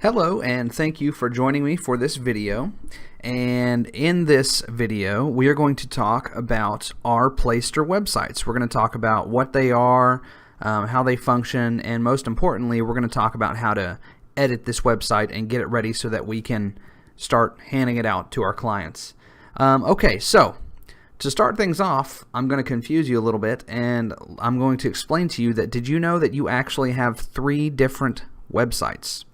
Hello, and thank you for joining me for this video. And in this video we are going to talk about our Placester websites. We're going to talk about what they are, how they function, and most importantly we're going to talk about how to edit this website and get it ready so that we can start handing it out to our clients. Okay, so to start things off, I'm going to confuse you a little bit, and I'm going to explain to you that did you know that you actually have 3 different websites?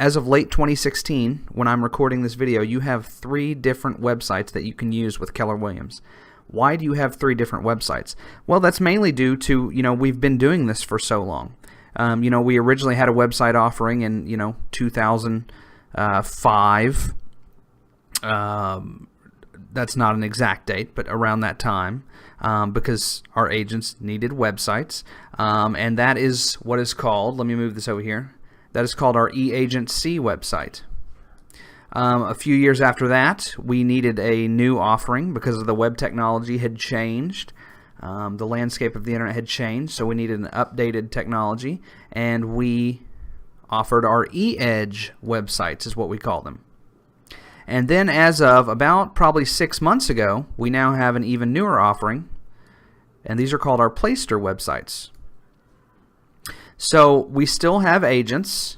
As of late 2016, when I'm recording this video, you have 3 different websites that you can use with Keller Williams. Why do you have 3 different websites? Well, that's mainly due to, we've been doing this for so long. We originally had a website offering in, 2005. That's not an exact date, but around that time, because our agents needed websites. And that is what is called, let me move this over here. That is called our eAgency website. A few years after that, we needed a new offering because of the web technology had changed. The landscape of the internet had changed, so we needed an updated technology, and we offered our eEdge websites, is what we call them. And then as of about probably 6 months ago, we now have an even newer offering, and these are called our Placester websites. So we still have agents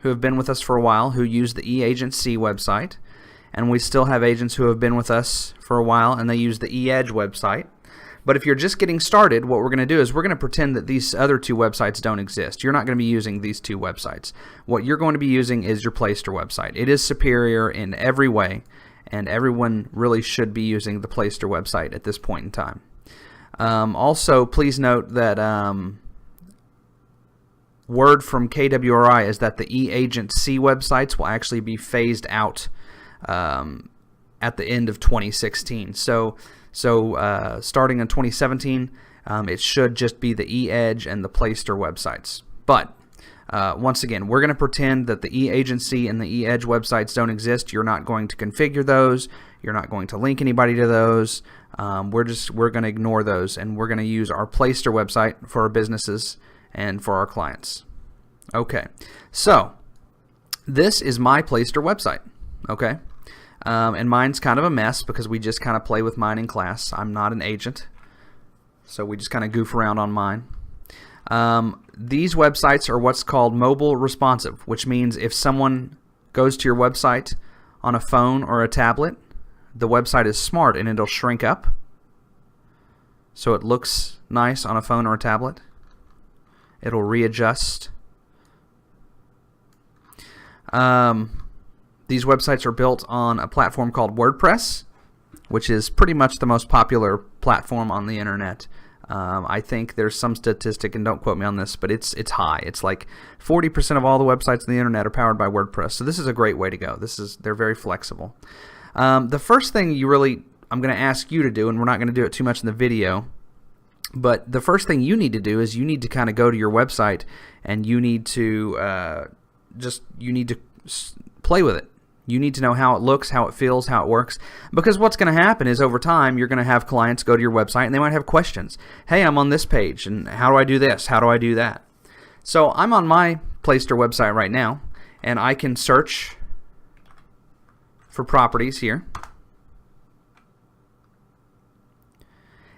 who have been with us for a while who use the eAgency website, and we still have agents who have been with us for a while and they use the eEdge website. But if you're just getting started, what we're going to do is we're going to pretend that these other 2 websites don't exist. You're not going to be using these 2 websites. What you're going to be using is your Placester website. It is superior in every way, and everyone really should be using the Placester website at this point in time. Also, please note that word from KWRI is that the eAgency websites will actually be phased out at the end of 2016. So starting in 2017, it should just be the eEdge and the Placester websites. But once again, we're going to pretend that the eAgency and the eEdge websites don't exist. You're not going to configure those. You're not going to link anybody to those. We're going to ignore those, and we're going to use our Placester website for our businesses and for our clients. Okay, so this is my Placester website. Okay, and mine's kind of a mess because we just kind of play with mine in class. I'm not an agent, so we just kind of goof around on mine. These websites are what's called mobile responsive, which means if someone goes to your website on a phone or a tablet, the website is smart and it'll shrink up so it looks nice on a phone or a tablet. It'll readjust. These websites are built on a platform called WordPress, which is pretty much the most popular platform on the internet. I think there's some statistic, and don't quote me on this, but it's high. It's like 40% of all the websites on the internet are powered by WordPress. So this is a great way to go. They're very flexible. The first thing I'm going to ask you to do, and we're not going to do it too much in the video, but the first thing you need to do is you need to kind of go to your website and you need to play with it. You need to know how it looks, how it feels, how it works. Because what's going to happen is over time you're going to have clients go to your website and they might have questions. Hey, I'm on this page and how do I do this? How do I do that? So I'm on my Placester website right now and I can search for properties here.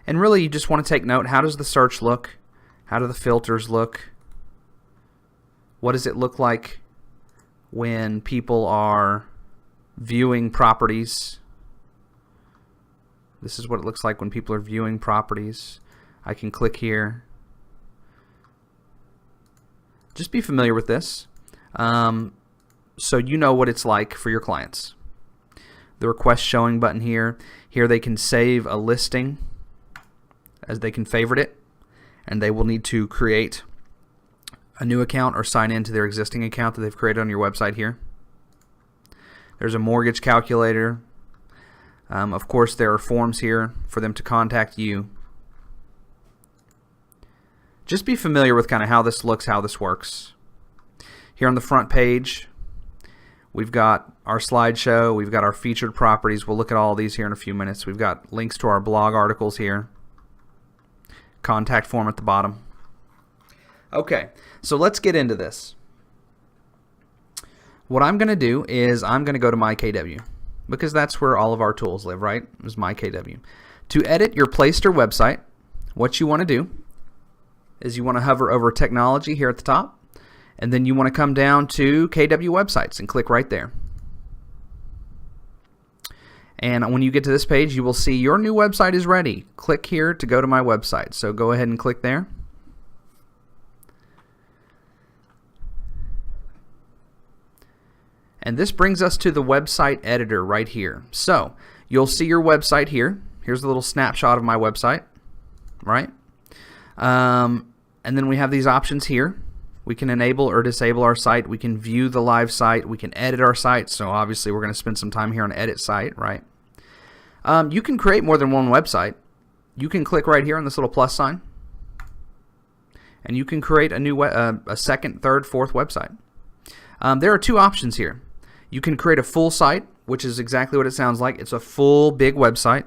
And really you just want to take note, how does the search look? How do the filters look? What does it look like when people are viewing properties? This is what it looks like when people are viewing properties. I can click here. Just be familiar with this so you know what it's like for your clients. The request showing button here. Here they can save a listing, as they can favorite it, and they will need to create a new account or sign into their existing account that they've created on your website here. There's a mortgage calculator. Of course, there are forms here for them to contact you. Just be familiar with kind of how this looks, how this works. Here on the front page, we've got our slideshow, we've got our featured properties. We'll look at all these here in a few minutes. We've got links to our blog articles here. Contact form at the bottom. Okay, so let's get into this. what I'm going to do is I'm going to go to my KW, because that's where all of our tools live, right? Is my KW. To edit your Placester website, what you want to do is you want to hover over Technology here at the top, and then you want to come down to KW Websites and click right there. And when you get to this page, you will see your new website is ready. Click here to go to my website. So go ahead and click there. And this brings us to the website editor right here. So you'll see your website here. Here's a little snapshot of my website, right? And then we have these options here. We can enable or disable our site. We can view the live site. We can edit our site. So obviously we're going to spend some time here on edit site, right? You can create more than one website. You can click right here on this little plus sign, and you can create a new a second, third, fourth website. There are two options here. You can create a full site, which is exactly what it sounds like. It's a full big website.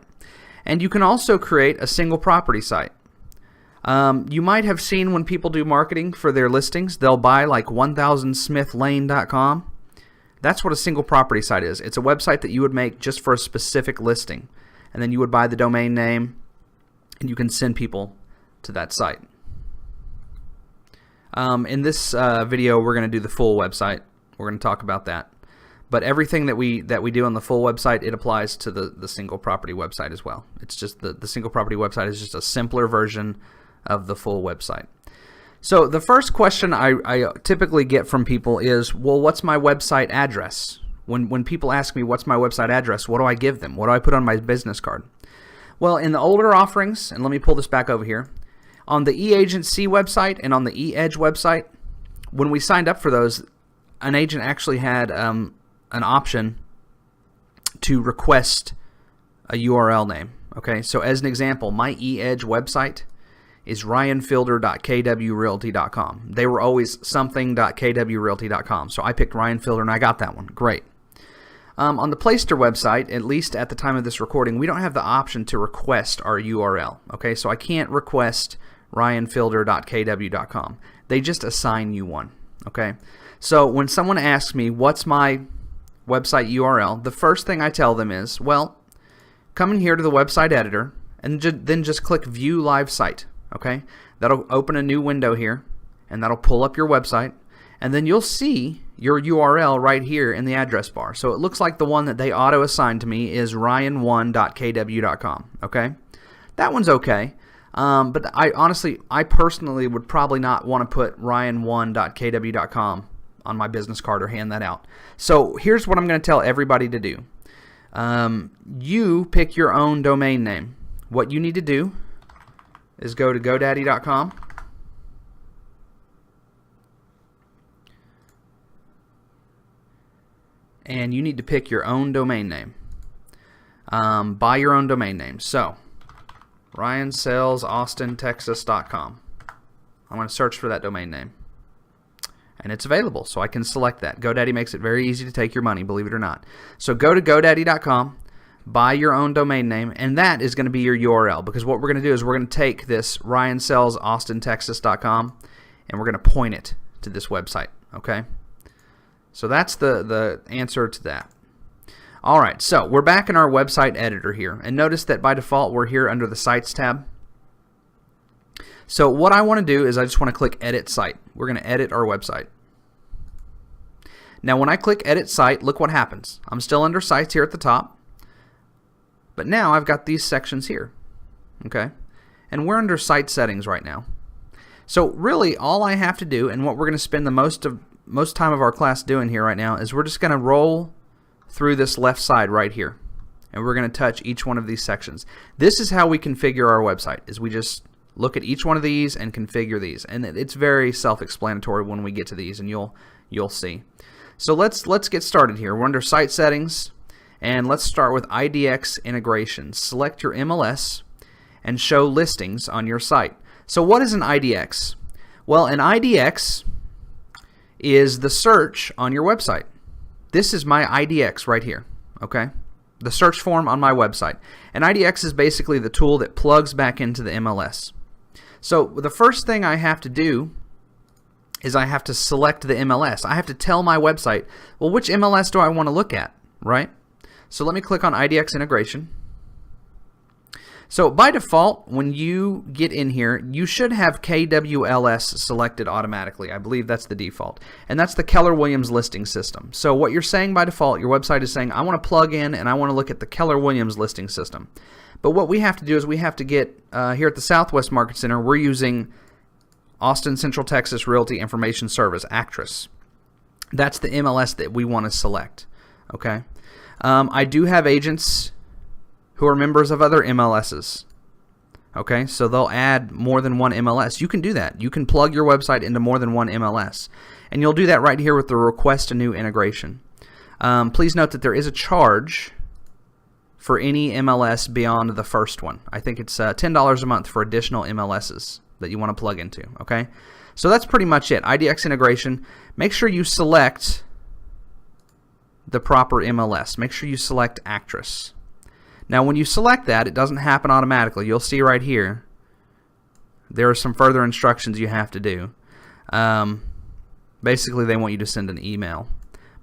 And you can also create a single property site. You might have seen when people do marketing for their listings, they'll buy like 1000smithlane.com. That's what a single property site is. It's a website that you would make just for a specific listing. And then you would buy the domain name, and you can send people to that site. In this video, we're going to do the full website. We're going to talk about that. But everything that we do on the full website, it applies to the single property website as well. It's just the single property website is just a simpler version of the full website. So the first question I typically get from people is, well, what's my website address? When people ask me what's my website address, what do I give them? What do I put on my business card? Well, in the older offerings, and let me pull this back over here, on the eAgency website and on the eEdge website, when we signed up for those, an agent actually had an option to request a URL name. Okay, so as an example, my eEdge website is ryanfielder.kwrealty.com. They were always something.kwrealty.com. So I picked Ryan Fielder and I got that one. Great. On the Placester website, at least at the time of this recording, we don't have the option to request our URL. Okay, so I can't request ryanfielder.kw.com. They just assign you one. Okay, so when someone asks me what's my website URL, the first thing I tell them is, well, come in here to the website editor and then just click View Live Site. Okay, that'll open a new window here, and that'll pull up your website, and then you'll see your URL right here in the address bar. So it looks like the one that they auto-assigned to me is ryan1.kw.com. Okay, that one's okay, but I personally would probably not want to put ryan1.kw.com on my business card or hand that out. So here's what I'm going to tell everybody to do. You pick your own domain name. What you need to do is go to GoDaddy.com, and you need to pick your own domain name. Buy your own domain name. So RyanSalesAustinTexas.com. I'm going to search for that domain name, and it's available, so I can select that. GoDaddy makes it very easy to take your money, believe it or not. So go to GoDaddy.com, buy your own domain name, and that is going to be your URL, because what we're going to do is we're going to take this RyanSalesAustinTexas.com and we're going to point it to this website. Okay, so that's the answer to that. Alright, so we're back in our website editor here, and notice that by default we're here under the Sites tab. So what I want to do is I just want to click Edit Site. We're going to edit our website. Now when I click Edit Site, look what happens. I'm still under Sites here at the top, but now I've got these sections here. Okay, and we're under Site Settings right now. So really all I have to do, and what we're going to spend the most time of our class doing here right now, is we're just going to roll through this left side right here, and we're going to touch each one of these sections. This is how we configure our website, is we just look at each one of these and configure these, and it's very self-explanatory when we get to these, and you'll see. So let's get started here. We're under Site Settings, and let's start with IDX integration. Select your MLS and show listings on your site. So what is an IDX? Well, an IDX is the search on your website. This is my IDX right here, okay? The search form on my website. An IDX is basically the tool that plugs back into the MLS. So the first thing I have to do is I have to select the MLS. I have to tell my website, well, which MLS do I want to look at, right? So let me click on IDX integration. So by default, when you get in here, you should have KWLS selected automatically. I believe that's the default. And that's the Keller Williams listing system. So what you're saying by default, your website is saying, I want to plug in and I want to look at the Keller Williams listing system. But what we have to do is we have to get, here at the Southwest Market Center, we're using Austin Central Texas Realty Information Service, Actress. That's the MLS that we want to select, okay? I do have agents who are members of other MLSs. Okay, so they'll add more than one MLS. You can do that. You can plug your website into more than one MLS. And you'll do that right here with the request a new integration. Please note that there is a charge for any MLS beyond the first one. I think it's $10 a month for additional MLSs that you want to plug into. Okay, so that's pretty much it. IDX integration. Make sure you select the proper MLS. Make sure you select Actress. Now when you select that, it doesn't happen automatically. You'll see right here there are some further instructions you have to do. Basically they want you to send an email.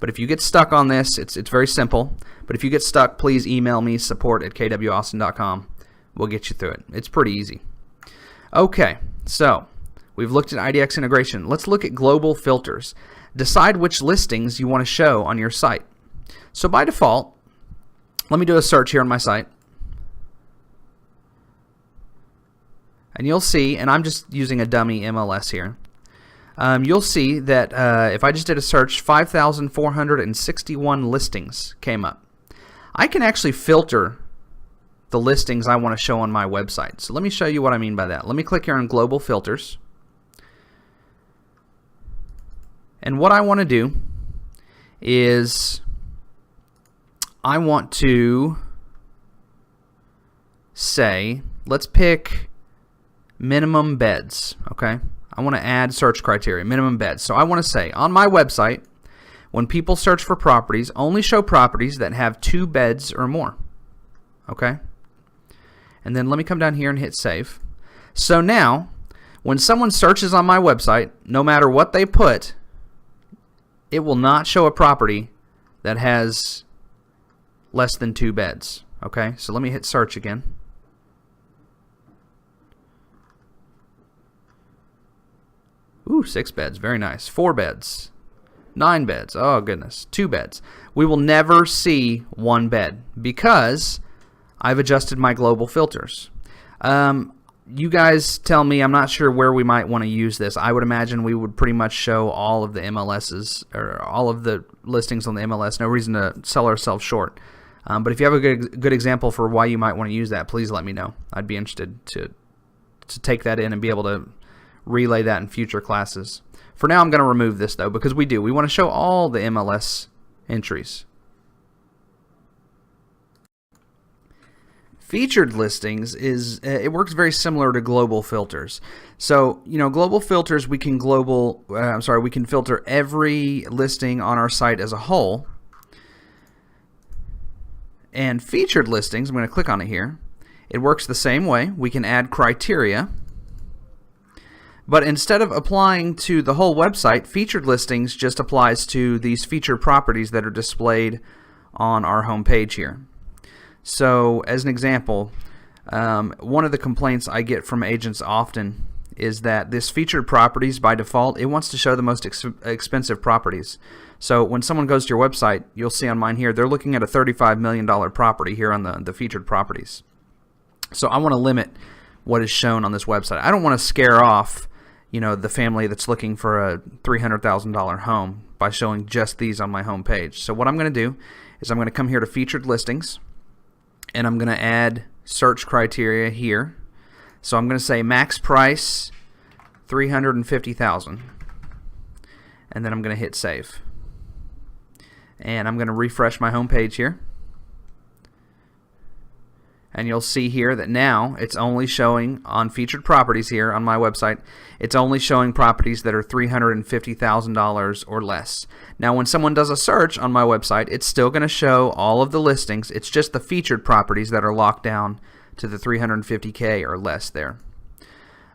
But if you get stuck on this, it's very simple. But if you get stuck, please email me, support@kwaustin.com. We'll get you through it. It's pretty easy. Okay, so we've looked at IDX integration. Let's look at global filters. Decide which listings you want to show on your site. So by default, let me do a search here on my site. And you'll see, and I'm just using a dummy MLS here. You'll see that if I just did a search, 5,461 listings came up. I can actually filter the listings I want to show on my website. So let me show you what I mean by that. Let me click here on Global Filters. And what I want to do is I want to say, let's pick minimum beds, okay? I want to add search criteria, minimum beds. So I want to say, on my website, when people search for properties, only show properties that have 2 beds or more, okay? And then let me come down here and hit save. So now, when someone searches on my website, no matter what they put, it will not show a property that has less than 2 beds. Okay, so let me hit search again. Ooh, 6 beds, very nice. 4 beds, 9 beds, oh goodness, 2 beds. We will never see 1 bed because I've adjusted my global filters. You guys tell me, I'm not sure where we might want to use this. I would imagine we would pretty much show all of the MLSs, or all of the listings on the MLS. No reason to sell ourselves short. But if you have a good example for why you might want to use that, please let me know. I'd be interested to take that in and be able to relay that in future classes. For now, I'm going to remove this, though, because we want to show all the MLS entries. Featured listings it works very similar to global filters. So, global filters, we can filter every listing on our site as a whole. And featured listings, I'm going to click on it here. It works the same way. We can add criteria. But instead of applying to the whole website, featured listings just applies to these featured properties that are displayed on our home page here. So, as an example, one of the complaints I get from agents often is that this featured properties, by default, it wants to show the most expensive properties. So when someone goes to your website, you'll see on mine here, they're looking at a $35 million property here on the featured properties. So I want to limit what is shown on this website. I don't want to scare off, the family that's looking for a $300,000 home by showing just these on my home page. So what I'm going to do is I'm going to come here to featured listings, and I'm going to add search criteria here. So I'm going to say max price $350,000, and then I'm going to hit save. And I'm going to refresh my home page here. And you'll see here that now it's only showing on featured properties here on my website, it's only showing properties that are $350,000 or less. Now when someone does a search on my website, it's still going to show all of the listings. It's just the featured properties that are locked down to the $350K or less there.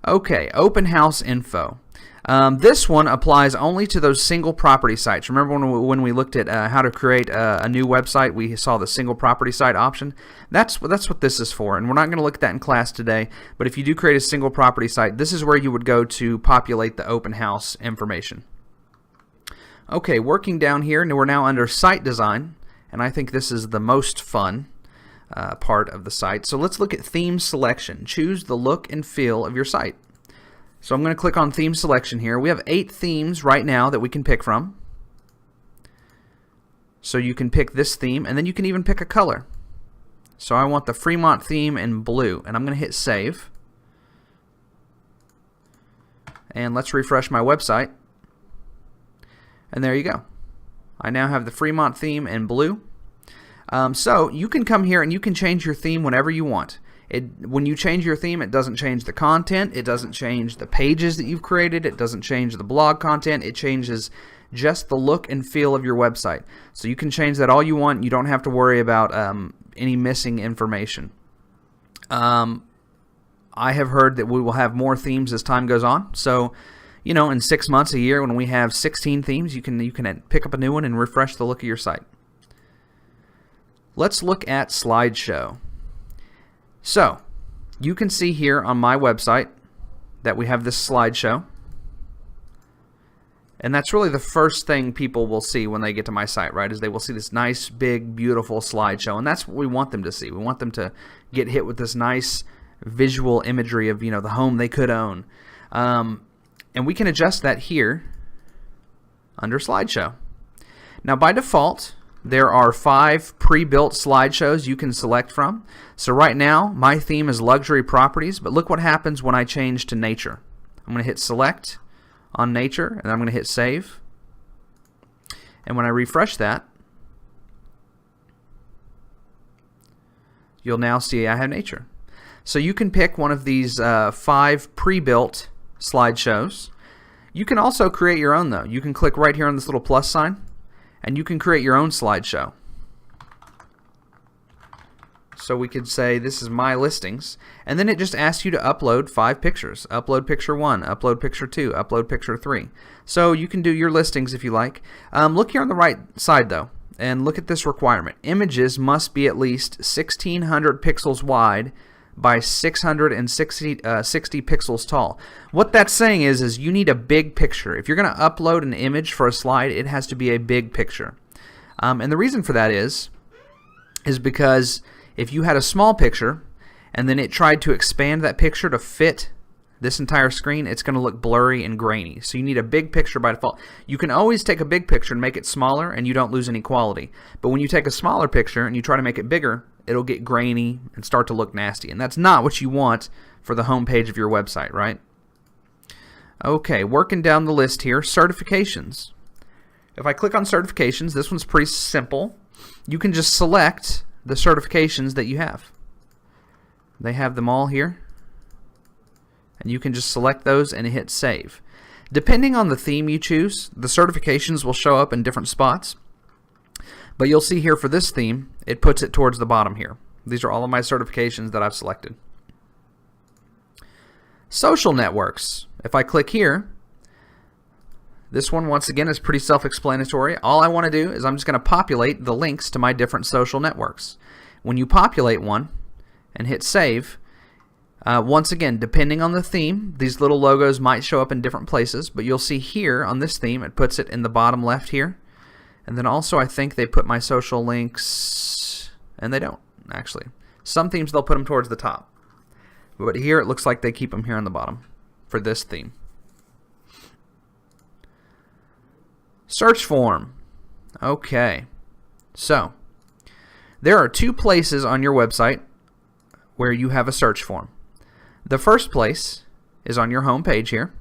Okay, open house info. This one applies only to those single property sites. Remember when we looked at how to create a new website, we saw the single property site option? That's what this is for, and we're not going to look at that in class today, but if you do create a single property site, this is where you would go to populate the open house information. Okay, working down here, and we're now under site design, and I think this is the most fun part of the site. So let's look at theme selection. Choose the look and feel of your site. So I'm going to click on theme selection here. We have 8 themes right now that we can pick from. So you can pick this theme, and then you can even pick a color. So I want the Fremont theme in blue, and I'm going to hit save. And let's refresh my website. And there you go. I now have the Fremont theme in blue. So you can come here and you can change your theme whenever you want. When you change your theme, it doesn't change the content, it doesn't change the pages that you've created, it doesn't change the blog content, it changes just the look and feel of your website. So you can change that all you want. You don't have to worry about any missing information. I have heard that we will have more themes as time goes on. So, you know, in 6 months, a year, when we have 16 themes, you can pick up a new one and refresh the look of your site. Let's look at slideshow. So, you can see here on my website that we have this slideshow. And that's really the first thing people will see when they get to my site, right? Is they will see this nice, big, beautiful slideshow. And that's what we want them to see. We want them to get hit with this nice visual imagery of, you know, the home they could own. And we can adjust that here under slideshow. Now, by default, there are 5 pre-built slideshows you can select from. So right now, my theme is luxury properties, but look what happens when I change to nature. I'm going to hit select on nature, and I'm going to hit save. And when I refresh that, you'll now see I have nature. So you can pick one of these 5 pre-built slideshows. You can also create your own, though. You can click right here on this little plus sign, and you can create your own slideshow. So we could say this is my listings, and then it just asks you to upload 5 pictures. Upload picture 1, upload picture 2, upload picture 3. So you can do your listings if you like. Look here on the right side though, and look at this requirement. Images must be at least 1600 pixels wide by 660 pixels tall. What that's saying is you need a big picture. If you're going to upload an image for a slide, it has to be a big picture. And the reason for that is because if you had a small picture and then it tried to expand that picture to fit this entire screen, it's going to look blurry and grainy. So you need a big picture by default. You can always take a big picture and make it smaller and you don't lose any quality. But when you take a smaller picture and you try to make it bigger, it'll get grainy and start to look nasty. And that's not what you want for the home page of your website, right? Okay, working down the list here, certifications. If I click on certifications, this one's pretty simple. You can just select the certifications that you have. They have them all here. And you can just select those and hit save. Depending on the theme you choose, the certifications will show up in different spots. But you'll see here for this theme, it puts it towards the bottom here. These are all of my certifications that I've selected. Social networks. If I click here, this one once again is pretty self-explanatory. All I want to do is I'm just going to populate the links to my different social networks. When you populate one and hit save, once again, depending on the theme, these little logos might show up in different places, but you'll see here on this theme, it puts it in the bottom left here. And then also I think they put my social links, and they don't, actually. Some themes they'll put them towards the top. But here it looks like they keep them here on the bottom for this theme. Search form. Okay. So, there are 2 places on your website where you have a search form. The first place is on your home page here.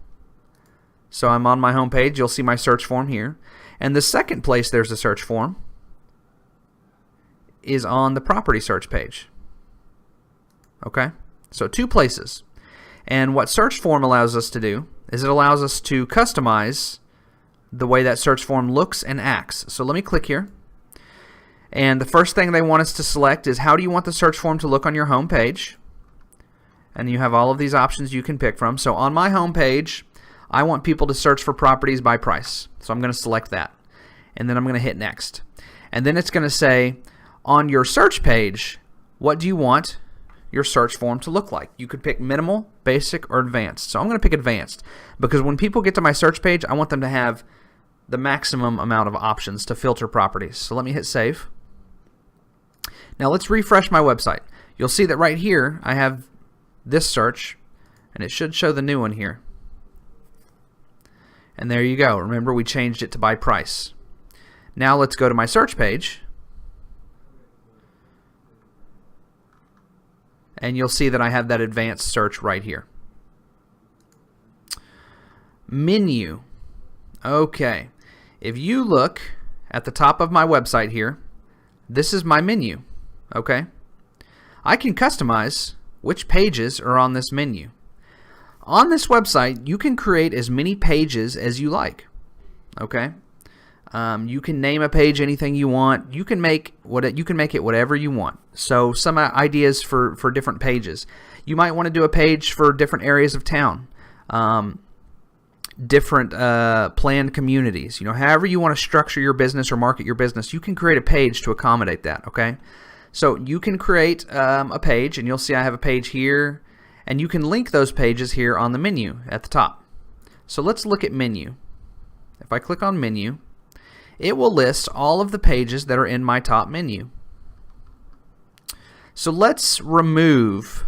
So I'm on my home page. You'll see my search form here. And the second place there's a search form is on the property search page. Okay? So 2 places. And what search form allows us to do is it allows us to customize the way that search form looks and acts. So let me click here. And the first thing they want us to select is how do you want the search form to look on your home page? And you have all of these options you can pick from. So on my home page, I want people to search for properties by price. So I'm going to select that. And then I'm going to hit next. And then it's going to say, on your search page, what do you want your search form to look like? You could pick minimal, basic, or advanced. So I'm going to pick advanced because when people get to my search page, I want them to have the maximum amount of options to filter properties. So let me hit save. Now let's refresh my website. You'll see that right here I have this search, and it should show the new one here. And there you go. Remember, we changed it to by price. Now let's go to my search page, and you'll see that I have that advanced search right here. Menu. Okay. If you look at the top of my website here, this is my menu. Okay. I can customize which pages are on this menu. On this website, you can create as many pages as you like. Okay. You can name a page anything you want. You can make it whatever you want. So some ideas for different pages. You might want to do a page for different areas of town, different planned communities. However you want to structure your business or market your business, you can create a page to accommodate that. Okay, so you can create a page, and you'll see I have a page here, and you can link those pages here on the menu at the top. So let's look at menu. If I click on menu, it will list all of the pages that are in my top menu. So let's remove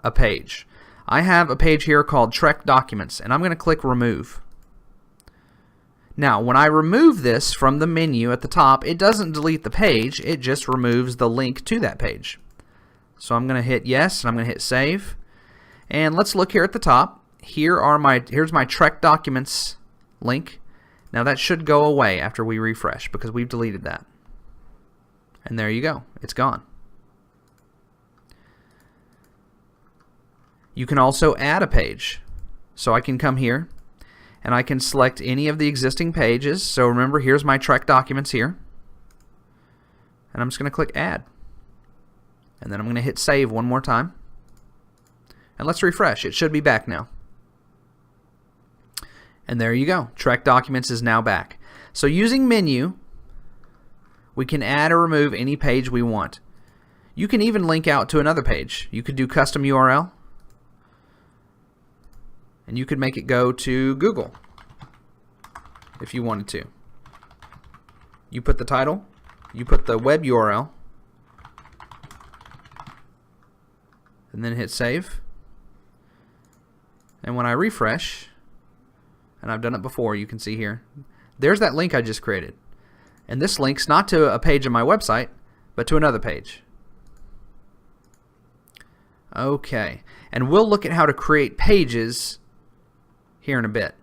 a page. I have a page here called Trek Documents, and I'm going to click Remove. Now, when I remove this from the menu at the top, it doesn't delete the page, it just removes the link to that page. So I'm going to hit Yes, and I'm going to hit Save. And let's look here at the top. Here's my Trek Documents link. Now that should go away after we refresh because we've deleted that. And there you go. It's gone. You can also add a page. So I can come here and I can select any of the existing pages. So remember, here's my Trek Documents here. And I'm just going to click Add. And then I'm going to hit Save one more time. And let's refresh. It should be back now. And there you go. Trek Documents is now back. So using menu, we can add or remove any page we want. You can even link out to another page. You could do custom URL, and you could make it go to Google if you wanted to. You put the title, you put the web URL, and then hit save. And when I refresh, and I've done it before, you can see here, there's that link I just created. And this link's not to a page on my website, but to another page. Okay, and we'll look at how to create pages here in a bit.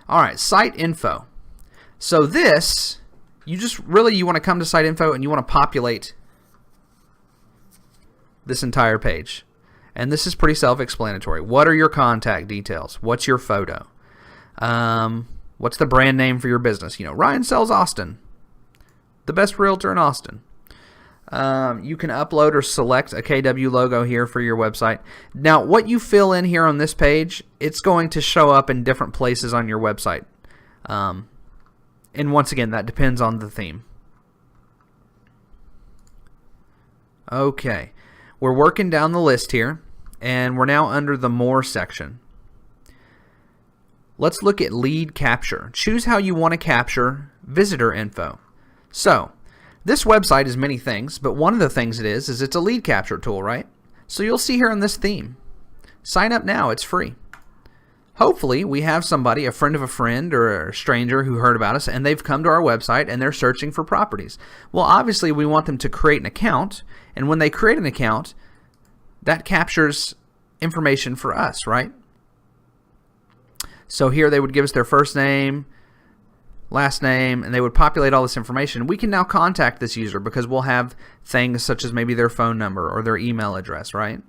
Alright, site info. So this, you want to come to site info and you want to populate this entire page. And this is pretty self-explanatory. What are your contact details? What's your photo? What's the brand name for your business? Ryan Sells Austin, the best realtor in Austin. You can upload or select a KW logo here for your website. Now, what you fill in here on this page, it's going to show up in different places on your website. And once again, that depends on the theme. Okay, we're working down the list here, and we're now under the More section. Let's look at lead capture. Choose how you want to capture visitor info. So, this website is many things, but one of the things it is it's a lead capture tool, right? So you'll see here on this theme. Sign up now, it's free. Hopefully we have somebody, a friend of a friend or a stranger who heard about us, and they've come to our website and they're searching for properties. Well, obviously we want them to create an account, and when they create an account, that captures information for us, right? So here they would give us their first name, last name, and they would populate all this information. We can now contact this user because we'll have things such as maybe their phone number or their email address, right?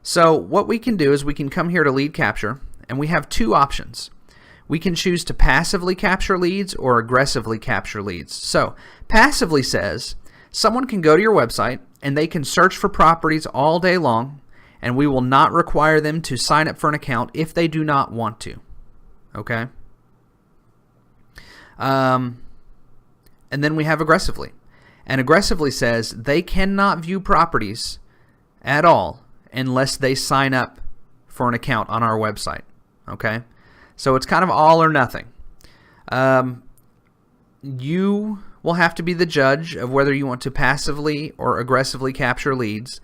So what we can do is we can come here to lead capture, and we have two options. We can choose to passively capture leads or aggressively capture leads. So passively says someone can go to your website and they can search for properties all day long, and we will not require them to sign up for an account if they do not want to. Okay. And then we have aggressively. And aggressively says they cannot view properties at all unless they sign up for an account on our website. Okay? So it's kind of all or nothing. You will have to be the judge of whether you want to passively or aggressively capture leads.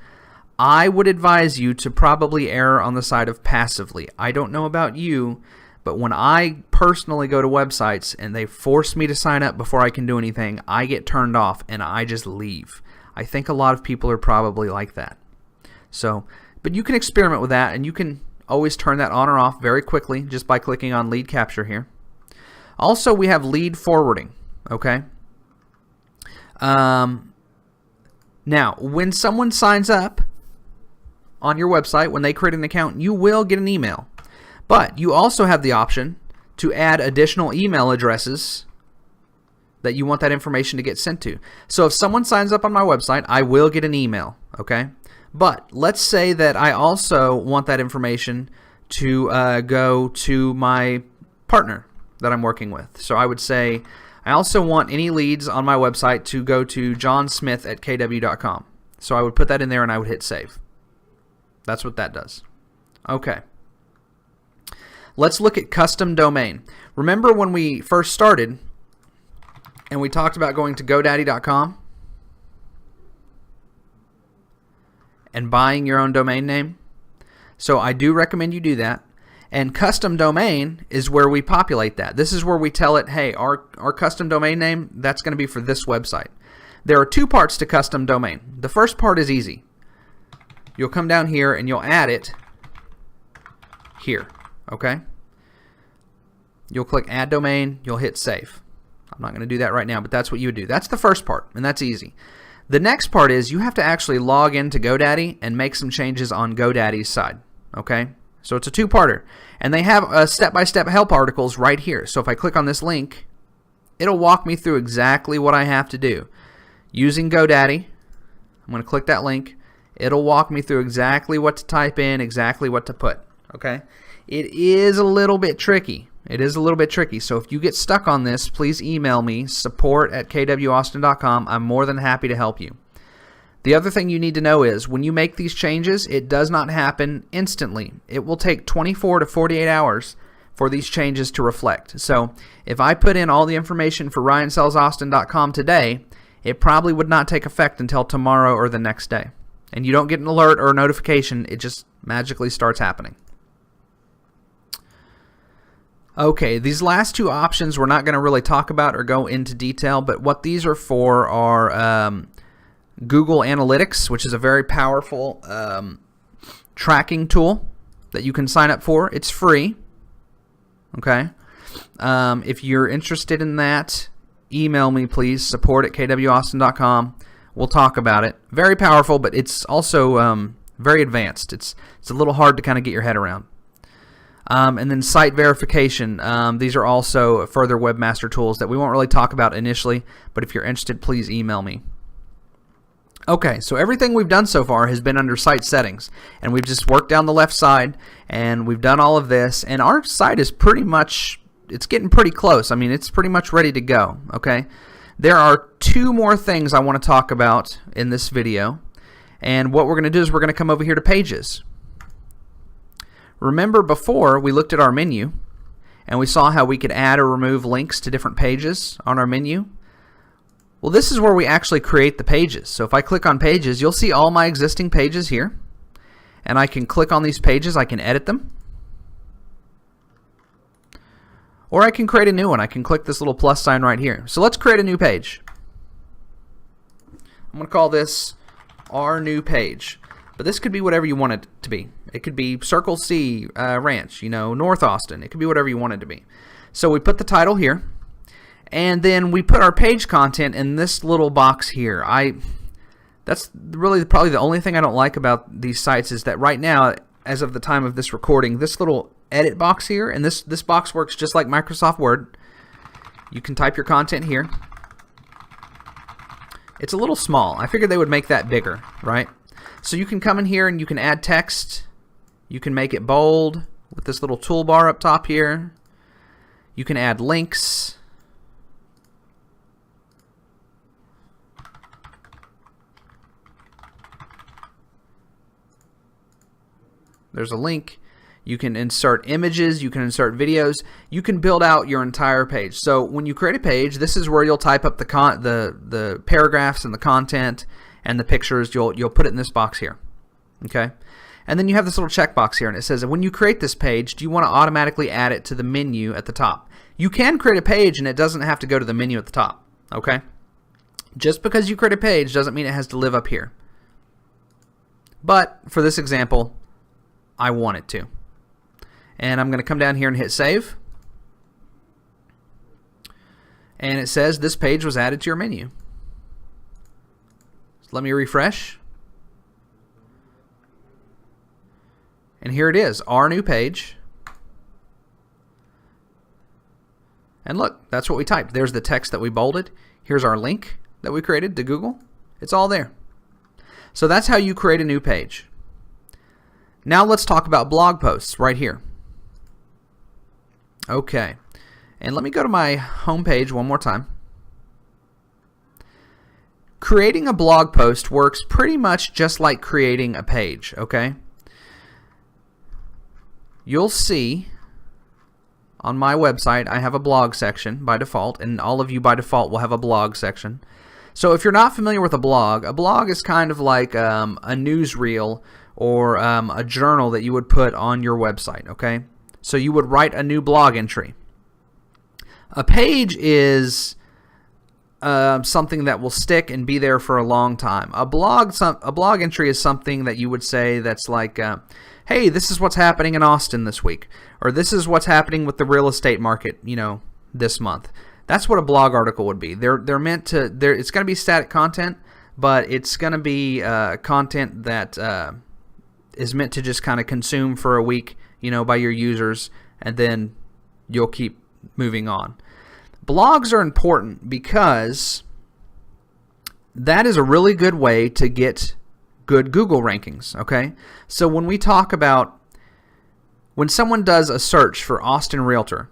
I would advise you to probably err on the side of passively. I don't know about you, but when I personally go to websites and they force me to sign up before I can do anything, I get turned off and I just leave. I think a lot of people are probably like that. So, but you can experiment with that, and you can always turn that on or off very quickly just by clicking on lead capture here. Also, we have lead forwarding. Okay. Now, when someone signs up on your website, when they create an account, you will get an email. But you also have the option to add additional email addresses that you want that information to get sent to. So if someone signs up on my website, I will get an email. Okay. But let's say that I also want that information to go to my partner that I'm working with. So I would say, I also want any leads on my website to go to johnsmith@kw.com. So I would put that in there and I would hit save. That's what that does. Okay. Let's look at custom domain. Remember when we first started and we talked about going to GoDaddy.com and buying your own domain name? So I do recommend you do that. And custom domain is where we populate that. This is where we tell it, hey, our custom domain name, that's going to be for this website. There are two parts to custom domain. The first part is easy. You'll come down here and you'll add it here. Okay? You'll click add domain, you'll hit save. I'm not going to do that right now, but that's what you would do. That's the first part, and that's easy. The next part is you have to actually log into GoDaddy and make some changes on GoDaddy's side. Okay? So it's a two-parter. And they have step-by-step help articles right here. So if I click on this link, it'll walk me through exactly what I have to do. Using GoDaddy, I'm going to click that link. It'll walk me through exactly what to type in, exactly what to put. Okay? It is a little bit tricky. It is a little bit tricky. So if you get stuck on this, please email me, support@kwaustin.com. I'm more than happy to help you. The other thing you need to know is when you make these changes, it does not happen instantly. It will take 24 to 48 hours for these changes to reflect. So if I put in all the information for RyanSellsAustin.com today, it probably would not take effect until tomorrow or the next day. And you don't get an alert or a notification. It just magically starts happening. Okay, these last two options we're not going to really talk about or go into detail, but what these are for are Google Analytics, which is a very powerful tracking tool that you can sign up for. It's free. Okay. If you're interested in that, email me, please. support@kwaustin.com. We'll talk about it. Very powerful, but it's also very advanced. It's a little hard to kind of get your head around. And then site verification. These are also further webmaster tools that we won't really talk about initially, but if you're interested, please email me. Okay, so everything we've done so far has been under site settings, and we've just worked down the left side, and we've done all of this, and our site is pretty much, it's getting pretty close. I mean, it's pretty much ready to go, okay? There are two more things I want to talk about in this video, and what we're going to do is we're going to come over here to Pages. Remember before we looked at our menu, and we saw how we could add or remove links to different pages on our menu? Well, this is where we actually create the pages. So if I click on Pages, you'll see all my existing pages here. And I can click on these pages, I can edit them. Or I can create a new one. I can click this little plus sign right here. So let's create a new page. I'm going to call this Our New Page. But this could be whatever you want it to be. It could be Circle C Ranch, North Austin. It could be whatever you want it to be. So we put the title here. And then we put our page content in this little box here. That's really probably the only thing I don't like about these sites is that right now, as of the time of this recording, this little edit box here, and this box works just like Microsoft Word. You can type your content here. It's a little small. I figured they would make that bigger, right? So you can come in here and you can add text. You can make it bold with this little toolbar up top here. You can add links. There's a link. You can insert images, you can insert videos, you can build out your entire page. So when you create a page, this is where you'll type up the paragraphs and the content and the pictures. You'll put it in this box here. Okay? And then you have this little checkbox here, and it says, when you create this page, do you want to automatically add it to the menu at the top? You can create a page and it doesn't have to go to the menu at the top. Okay? Just because you create a page doesn't mean it has to live up here. But for this example, I want it to. And I'm going to come down here and hit save. And it says this page was added to your menu. So let me refresh. And here it is, our new page. And look, that's what we typed. There's the text that we bolded. Here's our link that we created to Google. It's all there. So that's how you create a new page. Now let's talk about blog posts right here. Okay, and let me go to my home page one more time. Creating a blog post works pretty much just like creating a page, okay? You'll see on my website I have a blog section by default, and all of you by default will have a blog section. So if you're not familiar with a blog is kind of like a newsreel or a journal that you would put on your website, okay? So you would write a new blog entry. A page is something that will stick and be there for a long time. A blog entry is something that you would say that's like, hey, this is what's happening in Austin this week, or this is what's happening with the real estate market, this month. That's what a blog article would be. They're meant to. It's going to be static content, but it's going to be content that is meant to just kind of consume for a week, by your users, and then you'll keep moving on. Blogs are important because that is a really good way to get good Google rankings, okay? So when we talk about when someone does a search for Austin Realtor,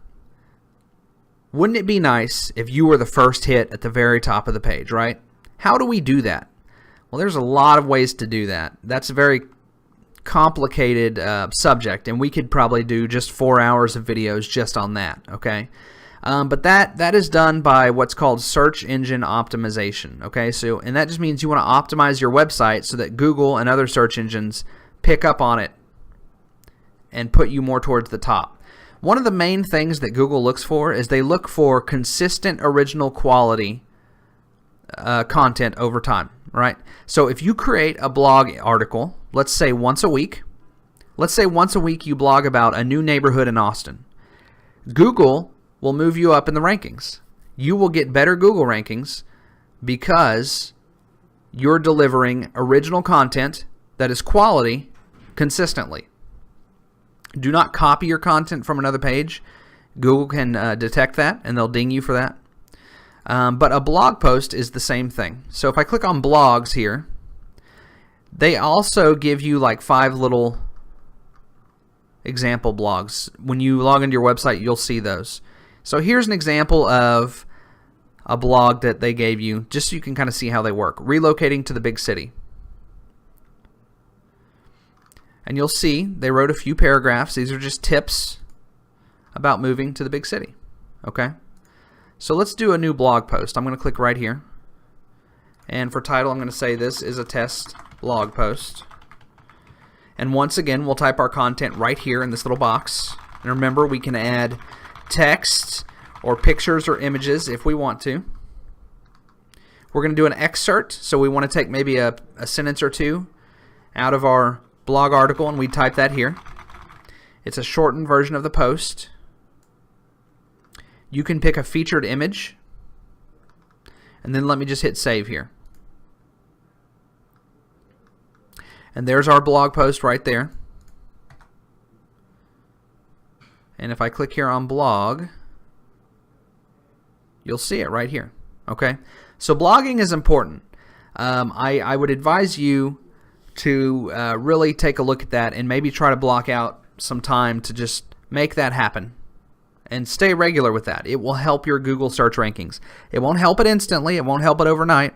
wouldn't it be nice if you were the first hit at the very top of the page, right? How do we do that? Well, there's a lot of ways to do that. That's a very complicated subject, and we could probably do just 4 hours of videos just on that, okay? But that is done by what's called search engine optimization, okay? So, and that just means you want to optimize your website so that Google and other search engines pick up on it and put you more towards the top. One of the main things that Google looks for is they look for consistent original quality content over time, right? So if you create a blog article, let's say once a week you blog about a new neighborhood in Austin, Google will move you up in the rankings. You will get better Google rankings because you're delivering original content that is quality consistently. Do not copy your content from another page. Google can detect that, and they'll ding you for that. But a blog post is the same thing. So if I click on blogs here, they also give you like 5 little example blogs. When you log into your website, you'll see those. So here's an example of a blog that they gave you, just so you can kind of see how they work. Relocating to the big city. And you'll see they wrote a few paragraphs. These are just tips about moving to the big city. Okay? So let's do a new blog post. I'm going to click right here. And for title, I'm going to say this is a test blog post. And once again, we'll type our content right here in this little box. And remember, we can add text or pictures or images if we want to. We're going to do an excerpt. So we want to take maybe a sentence or two out of our blog article, and we type that here. It's a shortened version of the post. You can pick a featured image, and then let me just hit save here. And there's our blog post right there. And if I click here on blog, you'll see it right here. Okay, so blogging is important. I would advise you to really take a look at that and maybe try to block out some time to just make that happen. and stay regular with that. It will help your Google search rankings. It won't help it instantly. It won't help it overnight,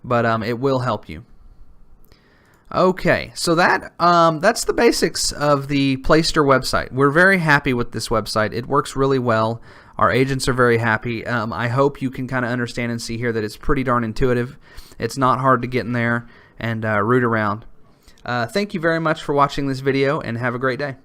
but it will help you. Okay, so that's the basics of the Placester website. We're very happy with this website. It works really well. Our agents are very happy. I hope you can kind of understand and see here that it's pretty darn intuitive. It's not hard to get in there and root around. Thank you very much for watching this video, and have a great day.